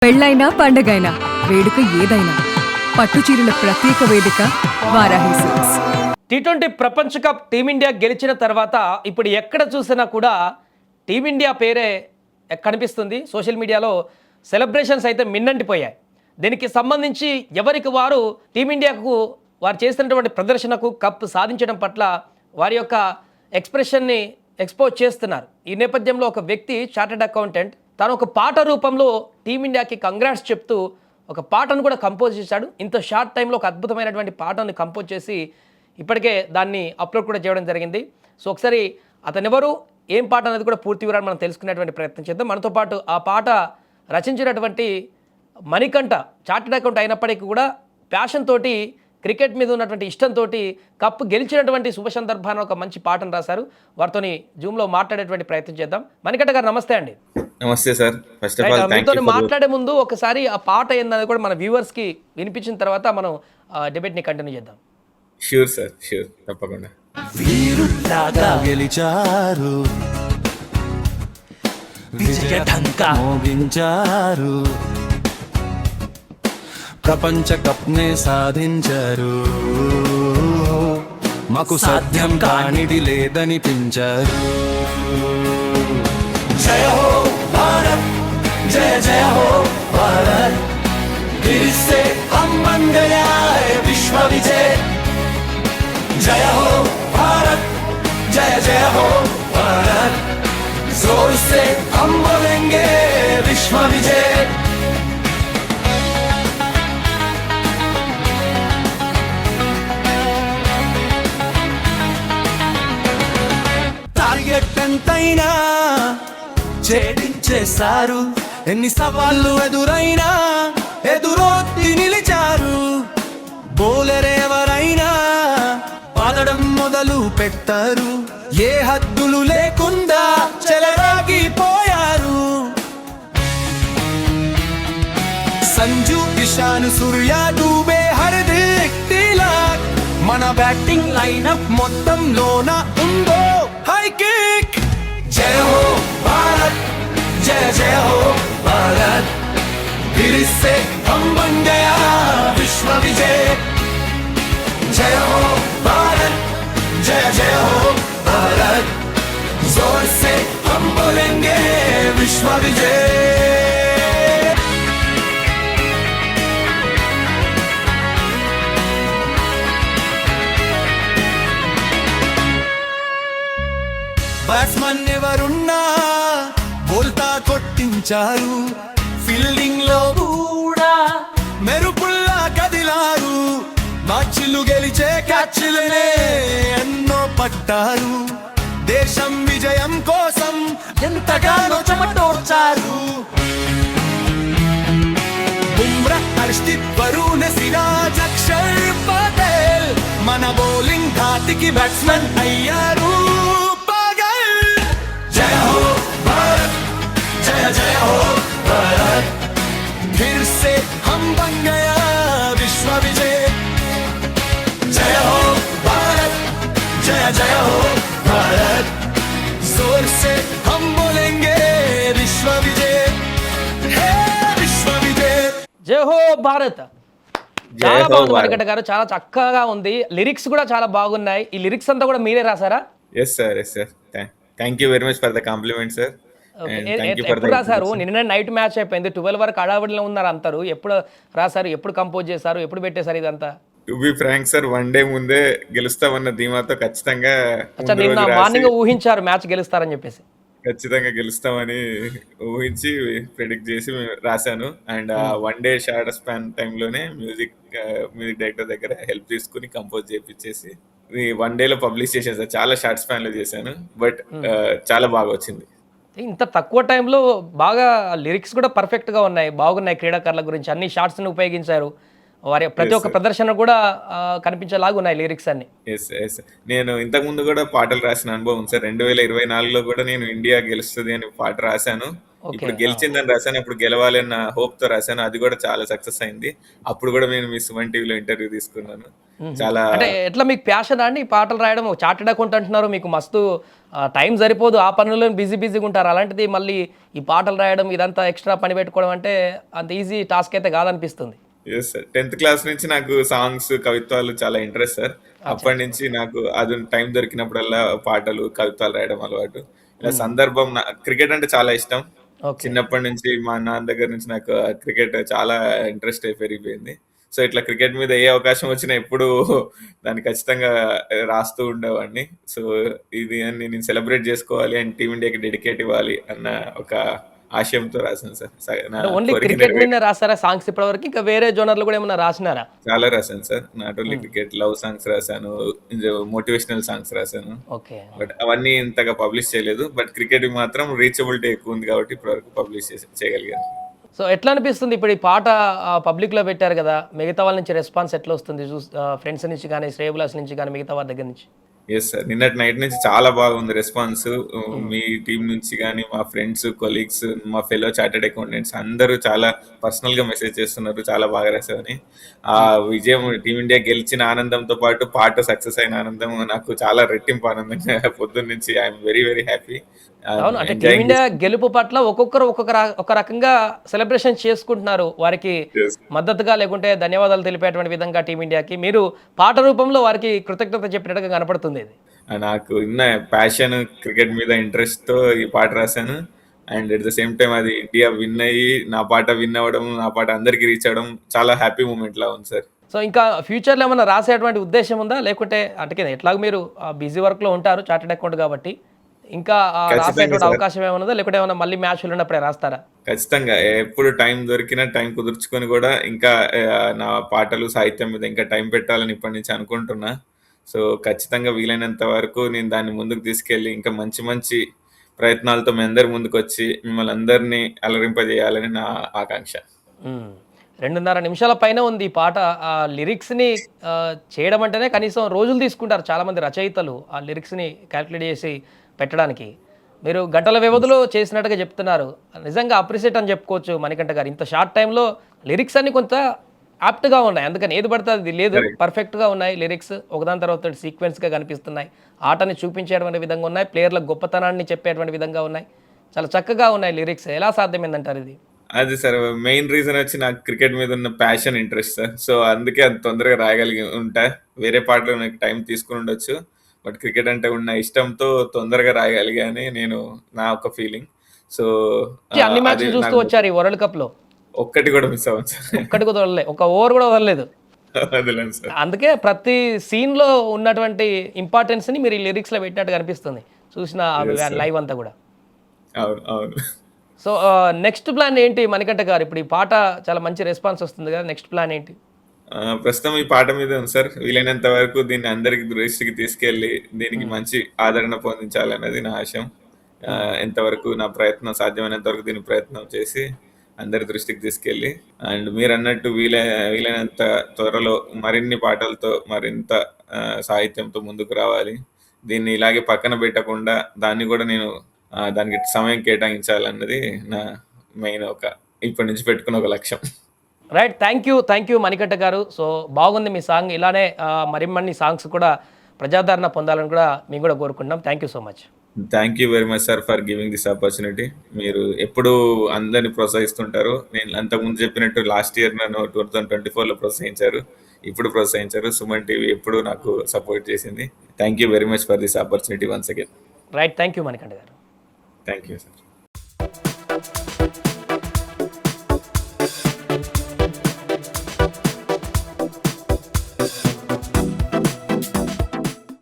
పెళ్ళైనా పండగైనా వేడుక ఏదైనా పట్టుచీరల ప్రత్యేక వేదిక వారాహి సిల్క్స్. టీ20 ప్రపంచ కప్ టీమిండియా గెలిచిన తర్వాత ఇప్పుడు ఎక్కడ చూసినా కూడా టీమిండియా పేరే కనిపిస్తుంది. సోషల్ మీడియాలో సెలబ్రేషన్స్ అయితే మిన్నంటిపోయాయి. దీనికి సంబంధించి ఎవరికి వారు టీమిండియాకు వారు చేస్తున్నటువంటి ప్రదర్శనకు కప్ సాధించడం పట్ల వారి యొక్క ఎక్స్ప్రెషన్ని ఎక్స్పోజ్ చేస్తున్నారు. ఈ నేపథ్యంలో ఒక వ్యక్తి చార్టెడ్ అకౌంటెంట్ తను ఒక పాట రూపంలో టీమిండియాకి కంగ్రాట్స్ చెప్తూ ఒక పాటను కూడా కంపోజ్ చేశాడు. ఇంత షార్ట్ టైంలో ఒక అద్భుతమైనటువంటి పాటను కంపోజ్ చేసి ఇప్పటికే దాన్ని అప్లోడ్ కూడా చేయడం జరిగింది. సో ఒకసారి అతనెవరు, ఏం పాట అనేది కూడా పూర్తి వివరాలు మనం తెలుసుకునేటువంటి ప్రయత్నం చేద్దాం. మనతో పాటు ఆ పాట రచించినటువంటి మణికంఠ చార్టెడ్ అకౌంట్ అయినప్పటికీ కూడా ప్యాషన్ తోటి, క్రికెట్ మీద ఉన్నటువంటి ఇష్టంతో కప్ గెలిచినటువంటి శుభ సందర్భాన్ని ఒక మంచి పాటను రాశారు. వారితోని జూమ్లో మాట్లాడేటువంటి ప్రయత్నం చేద్దాం. మణికంఠ గారు నమస్తే అండి. నమస్తే సార్. ఫస్ట్ ఆఫ్ ఆల్ మీతో మాట్లాడే ముందు ఒకసారి ఆ పాట ఏందనేది కూడా మన వ్యూవర్స్కి వినిపించిన తర్వాత మనం డిబేట్ని కంటిన్యూ చేద్దాం. షూర్ సార్, షూర్, తప్పకుండా. వీరుల్లాగా గెలిచారు, విజయ ఢంకా మోగించారు, ప్రపంచ కప్ నే సాధించారు, మాకు సాధ్యం కానిది లేదనిపించారు. జయ హో భారత్, జయ జయ హో భారత్, फिर से हम बन गया है विश्व विजय. जय हो भारत, जय जय हो भारत, जोर से हम बोलेंगे विश्व विजय. టార్గెట్ ఎంతైనా ఛేదించేశారు, ఎన్ని సవాళ్ళు ఎదురైనా ఎదురొత్తి నిలిచారు. బౌలర్ ఎవరైనా పాదడం మొదలు పెట్టారు, ఏ హద్దులు లేకుండా చెలరాగిపోయారు. సంజు, ఇషాన్, సూర్య, డూబే, హార్దిక్, తిలక్, మన బ్యాటింగ్ లైనప్ మొత్తంలోన ఉందో హై కిక్. జయ హో భారత్, జయ జయ హో భారత్, फिर से हम बन गया विश्व विजय. जय हो भारत, जय जय हो भारत, जोर से हम बोलेंगे विश्व विजय. బ్యాట్స్మన్ ఎవరున్నా బోల్తా కొట్టించారు, ఫీల్డింగ్ లో కూడా మెరుపుల్లా కదిలారు. మ్యాచ్లు గెలిచే క్యాచ్లనే ఎన్నో పట్టారు, దేశం విజయం కోసం ఎంతగానో చెమటోడ్చారు. బుమ్రా, హర్షిత్, వరుణ్, సిరాజ్, అక్షర్ పటేల్, మన బౌలింగ్ ధాటికి బ్యాట్స్మెన్ అయ్యారు పాగల్. జయ హో భారత్, జయ జయ హో भारत, फिर से हम बन गया विश्व विजय. जय हो भारत, जय जय हो भारत, जोर से हम बोलेंगे विश्व विजय. हे विश्व विजय. జై హో భారత్. చాలా బాగుంది మణికంఠ గారు, చాలా చక్కగా ఉంది. లిరిక్స్ కూడా చాలా బాగున్నాయి. ఈ లిరిక్స్ అంతా కూడా మీరే రాసారా? Yes sir, yes sir. Thank you very much for the compliment sir. ఎప్పుడు రాశారు? నిన్న నైట్ మ్యాచ్ అయిపోయింది, 12 వరకు అడావిడిలో ఉన్నారు అంటారు. ఎప్పుడు రాశారు, ఎప్పుడు కంపోజ్ చేశారు, ఎప్పుడు పెట్టేశారు ఇదంతా? To be frank sir, one day ముందే గెలుస్తామన్న ధీమాతో ఖచ్చితంగా నిన్న మార్నింగ్ ఊహించారు మ్యాచ్ గెలుస్తారని చెప్పేసి? ఖచ్చితంగా గెలుస్తామని ఊహించి ప్రెడిక్ట్ చేసి రాశాను. And one day short span టైంలోనే మ్యూజిక్ డైరెక్టర్ దగ్గర హెల్ప్ తీసుకుని కంపోజ్ చేయించేసి వన్ డేలో పబ్లిష్ చేశాను సార్. చాలా షార్ట్ స్పాన్ లో చేశాను, బట్ చాలా బాగా వచ్చింది. ఇంత తక్కువ టైంలో బాగా లిరిక్స్ కూడా పర్ఫెక్ట్గా ఉన్నాయి, బాగున్నాయి. క్రీడాకారుల గురించి అన్ని షార్ట్స్ని ఉపయోగించారు. వారి ప్రతి ఒక్క ప్రదర్శన కూడా కనిపించేలాగా ఉన్నాయి లిరిక్స్ అన్ని. నేను ఇంతకు ముందు కూడా పాటలు రాసిన అనుభవం సార్. 2024లో కూడా నేను ఇండియా గెలుస్తుంది అని పాట రాశాను. ఇప్పుడు గెలిచిందని రాశాను, ఇప్పుడు గెలవాలి అన్న హోప్ తో రాశాను. అది కూడా చాలా సక్సెస్ అయింది. అప్పుడు కూడా నేను మీ సుమన్ టీవీలో ఇంటర్వ్యూ తీసుకున్నాను. చాలా అంటే ఎట్లా మీకు ప్యాషన్ అండి ఈ పాటలు రాయడం? చార్టెడ్ అకౌంట్ అంటున్నారు, మీకు మస్తు టైం సరిపోదు, ఆ పనుల్లో బిజీగా ఉంటారు. అలాంటిది మళ్ళీ ఈ పాటలు రాయడం ఇదంతా ఎక్స్ట్రా పని పెట్టుకోవడం అంటే అంత ఈజీ టాస్క్ అయితే కాదనిపిస్తుంది. Yes sir. 10th క్లాస్ నుంచి నాకు సాంగ్స్, కవిత్వాలు చాలా ఇంట్రెస్ట్ సార్. అప్పటి నుంచి నాకు అది టైం దొరికినప్పుడల్లా పాటలు, కవిత్వాలు రాయడం అలవాటు. ఇలా సందర్భం క్రికెట్ అంటే చాలా ఇష్టం. ఓకే. చిన్నప్పటి నుంచి మా నాన్న దగ్గర నుంచి నాకు క్రికెట్ చాలా ఇంట్రెస్ట్ పెరిగిపోయింది. సో ఇట్లా క్రికెట్ మీద ఏ అవకాశం వచ్చినా ఎప్పుడు దాన్ని ఖచ్చితంగా రాస్తూ ఉండేవాడిని. సో ఇది అని నేను సెలబ్రేట్ చేసుకోవాలి అండ్ టీమిండియాకి డెడికేట్ ఇవ్వాలి అన్న ఒక ఆశయంతో రాశాను సార్. నా అంటే ఓన్లీ కోరిక క్రికెట్ నెరవేరింది. మీదనే రాస్తారా సాంగ్స్ ఇప్పటివరకు? ఇంకా వేరే జోనర్లు కూడా ఏమన్నా రాసినారా? చాలా రాశాను sir. Not only cricket, love songs రాశాను, మోటివేషనల్ సాంగ్స్ రాశాను. ఓకే. బట్ అవన్నీ ఇంతగా పబ్లిష్ చేయలేదు. బట్ క్రికెట్ మాత్రం రీచబిలిటీ ఎక్కువ ఉంది కాబట్టి ఇప్పటివరకు పబ్లిష్ చేయగలిగాను. సో ఎట్లా అనిపిస్తుంది ఇప్పుడు ఈ పాట పబ్లిక్లో పెట్టారు కదా, మిగతా వాళ్ళ నుంచి రెస్పాన్స్ ఎట్లా వస్తుంది? ఫ్రెండ్స్ నుంచి కానీ, శ్రేయబులాస్ నుంచి కానీ, మిగతా వాళ్ళ దగ్గర నుంచి? Yes sir. నిన్నటి నైట్ నుంచి చాలా బాగుంది రెస్పాన్స్. మీ టీం నుంచి కానీ, మా ఫ్రెండ్స్, కొలీగ్స్, మా ఫెలో చార్టెడ్ అకౌంటెంట్స్ అందరూ చాలా పర్సనల్ గా మెసేజ్ చేస్తున్నారు చాలా బాగా రాసావని. ఆ విజయం టీమిండియా గెలిచిన ఆనందంతో పాటు పాట సక్సెస్ అయిన ఆనందం నాకు చాలా రెట్టింపు ఆనందంగా పొద్దున్న నుంచి ఐఎమ్ వెరీ వెరీ హ్యాపీ. అవును. అంటే టీమిండియా గెలుపు పట్ల ఒక్కొక్కరు ఒక రకంగా సెలబ్రేషన్ చేసుకుంటున్నారు. వారికి మద్దతుగా లేకుంటే ధన్యవాదాలు తెలిపేటువంటి విధంగా టీమిండియాకి మీరు పాట రూపంలో వారికి కృతజ్ఞత చెప్పినట్టుగా కనపడుతుంది ఇది. నాకు ఉన్న ప్యాషన్, క్రికెట్ మీద ఇంట్రెస్ట్ తో ఈ పాట రాశాను. And at the same time అది ఇండియా విన్ అయ్యి నా పాట విన్ అవ్వడం, నా పాట అందరికి రీచ్ అవ్వడం చాలా హ్యాపీ మూమెంట్ లా ఉంది సార్. సో ఇంకా ఫ్యూచర్లో ఏమైనా రాసేటువంటి ఉద్దేశం ఉందా? లేకుంటే అంటే ఎట్లాగో మీరు బిజీ వర్క్లో ఉంటారు చార్టెడ్ అకౌంట్ కాబట్టి, ఇంకా రాసేటువంటి అవకాశం ఏమైనా ఉందా? లేకుంటే ఏమైనా మళ్ళీ మ్యాచ్లు ఉన్నప్పుడే రాస్తారా? ఖచ్చితంగా ఎప్పుడు టైం దొరికినా టైం కుదుర్చుకొని కూడా ఇంకా నా పాటలు, సాహిత్యం మీద ఇంకా టైం పెట్టాలని ఇప్పటి నుంచి అనుకుంటున్నా. సో ఖచ్చితంగా వీలైనంత వరకు నేను దాన్ని ముందుకు తీసుకెళ్ళి ఇంకా మంచి మంచి ప్రయత్నాలతో మీ అందరి ముందుకు వచ్చి మిమ్మల్ని అందరినీ అలరింపజేయాలని నా ఆకాంక్ష. 2.5 నిమిషాల పైన ఉంది ఈ పాట. ఆ లిరిక్స్ని చేయడం అంటేనే కనీసం రోజులు తీసుకుంటారు చాలామంది రచయితలు ఆ లిరిక్స్ని క్యాల్కులేట్ చేసి పెట్టడానికి. మీరు గంటల వ్యవధిలో చేసినట్టుగా చెప్తున్నారు. నిజంగా అప్రిషియేట్ అని చెప్పుకోవచ్చు మణికంఠ గారు. ఇంత షార్ట్ టైంలో లిరిక్స్ అన్ని కొంత యాప్ట్గా ఉన్నాయి, అందుకని ఏది పడితే అది లేదు, పర్ఫెక్ట్గా ఉన్నాయి లిరిక్స్, ఒకదాని తర్వాత సీక్వెన్స్గా కనిపిస్తున్నాయి, ఆటని చూపించేటువంటి విధంగా ఉన్నాయి, ప్లేయర్ల గొప్పతనాన్ని చెప్పేటువంటి విధంగా ఉన్నాయి, చాలా చక్కగా ఉన్నాయి లిరిక్స్. ఎలా సాధ్యమైందంటారు ఇది? అది సార్ మెయిన్ రీజన్ వచ్చి నాకు క్రికెట్ మీద ఉన్న ప్యాషన్, ఇంట్రెస్ట్ సార్. సో అందుకే అంత తొందరగా రాయగలిగి ఉంటా. వేరే పాటలో నాకు టైం తీసుకుని ఉండొచ్చు, బట్ క్రికెట్ అంటే ఉన్న ఇష్టంతో తొందరగా రాయగలిగాని నేను నా ఒక ఫీలింగ్. సో అన్ని మ్యాచ్లు చూస్తూ వచ్చారు ఈ వరల్డ్ కప్ లో, ఒక్కటి కూడా మిస్ అవ్వదు సార్. ఒక్కటి కూడా వదలలేదు, ఒక ఓవర్ కూడా వదలలేదు. వదిలేను సార్. అందుకే ప్రతి సీన్ లో ఉన్నటువంటి ఇంపార్టెన్స్ ని మీరు ఈ లిరిక్స్ లో పెట్టినట్టు కనిపిస్తుంది చూసిన లైవ్ అంతా కూడా. అవును అవును. సో నెక్స్ట్ ప్లాన్ ఏంటి మణికంఠ గారు? ఇప్పుడు ఈ పాట చాలా మంచి రెస్పాన్స్ వస్తుంది కదా, నెక్స్ట్ ప్లాన్ ఏంటి? ప్రస్తుతం ఈ పాట మీద ఉంది సార్. వీలైనంత వరకు దీన్ని అందరికి దృష్టికి తీసుకెళ్లి దీనికి మంచి ఆదరణ పొందించాలన్నది నా ఆశయం. ఎంతవరకు నా ప్రయత్నం సాధ్యమైనంత వరకు దీని ప్రయత్నం చేసి అందరి దృష్టికి తీసుకెళ్ళి, అండ్ మీరు అన్నట్టు వీలైనంత త్వరలో మరిన్ని పాటలతో మరింత సాహిత్యంతో ముందుకు రావాలి. దీన్ని ఇలాగే పక్కన పెట్టకుండా దాన్ని కూడా నేను దానికి సమయం కేటాయించాలన్నది నా మెయిన్ ఇప్పటి నుంచి పెట్టుకున్న ఒక లక్ష్యం. రైట్, థ్యాంక్ యూ మణికంఠ గారు. సో బాగుంది మీ సాంగ్, ఇలానే మరిన్ని సాంగ్స్ కూడా ప్రజాదరణ పొందాలని కూడా మేము కూడా కోరుకుంటున్నాం. Thank you so much. Thank you very much sir for giving this opportunity. మీరు ఎప్పుడు అందరినీ ప్రోత్సహిస్తుంటారు. నేను అంతకుముందు చెప్పినట్టు లాస్ట్ ఇయర్ నన్ను 2024లో ప్రోత్సహించారు, ఇప్పుడు ప్రోత్సహించారు. సుమన్ టీవీ ఎప్పుడు నాకు సపోర్ట్ చేసింది. Thank you very much for this opportunity once again. Right, thank you Manikanta garu. Thank you sir.